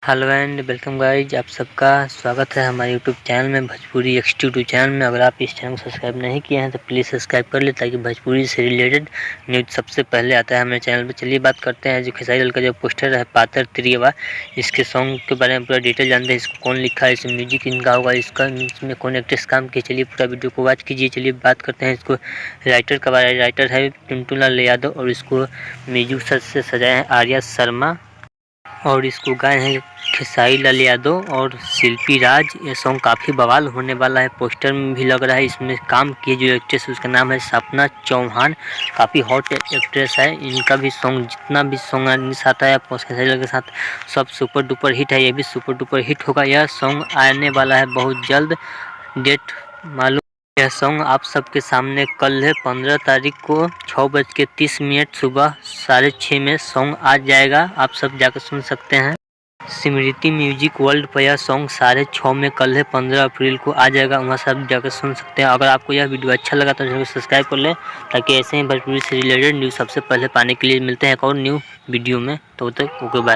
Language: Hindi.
हेलो एंड वेलकम गाइज, आप सबका स्वागत है हमारे यूट्यूब चैनल में, भोजपुरी एक्स यूट्यूब चैनल में। अगर आप इस चैनल को सब्सक्राइब नहीं किए हैं तो प्लीज़ सब्सक्राइब कर ले ताकि भोजपुरी से रिलेटेड न्यूज़ सबसे पहले आता है हमारे चैनल पे। चलिए बात करते हैं जो खेसारी लाल का जो पोस्टर है पातर तिरियवा, इसके सॉन्ग के बारे में पूरा डिटेल जानते हैं। इसको कौन लिखा है, इसमें म्यूजिक इनका होगा, इसमें कौन एक्ट्रेस काम किए। चलिए पूरा वीडियो को वॉच कीजिए। चलिए बात करते हैं इसको राइटर का बारे में। राइटर है टुनटुन लाल यादव और इसको म्यूजिक से सजाए हैं आर्या शर्मा और इसको गाए हैं खेसारी लाल यादव और शिल्पी राज। ये सॉन्ग काफ़ी बवाल होने वाला है, पोस्टर में भी लग रहा है। इसमें काम किए जो एक्ट्रेस उसका नाम है सपना चौहान, काफ़ी हॉट एक्ट्रेस है। इनका भी सॉन्ग जितना भी सॉन्ग आता है खेसारी लाल के साथ सब सुपर डुपर हिट है, ये भी सुपर डुपर हिट होगा। यह सॉन्ग आने वाला है बहुत जल्द, डेट मालूम। यह सॉन्ग आप सबके सामने कल है 15 तारीख को 6:30 सुबह 6:30 में सॉन्ग आ जाएगा, आप सब जाकर सुन सकते हैं। स्मृति म्यूजिक वर्ल्ड पर यह सॉन्ग 6:30 में कल है 15 अप्रैल को आ जाएगा, वहाँ सब जाकर सुन सकते हैं। अगर आपको यह वीडियो अच्छा लगा तो जरूर सब्सक्राइब कर लें ताकि ऐसे ही भोजपुरी से रिलेटेड न्यूज़ सबसे पहले पाने के लिए मिलते हैं एक और न्यू वीडियो में। तो तक ओके बाय।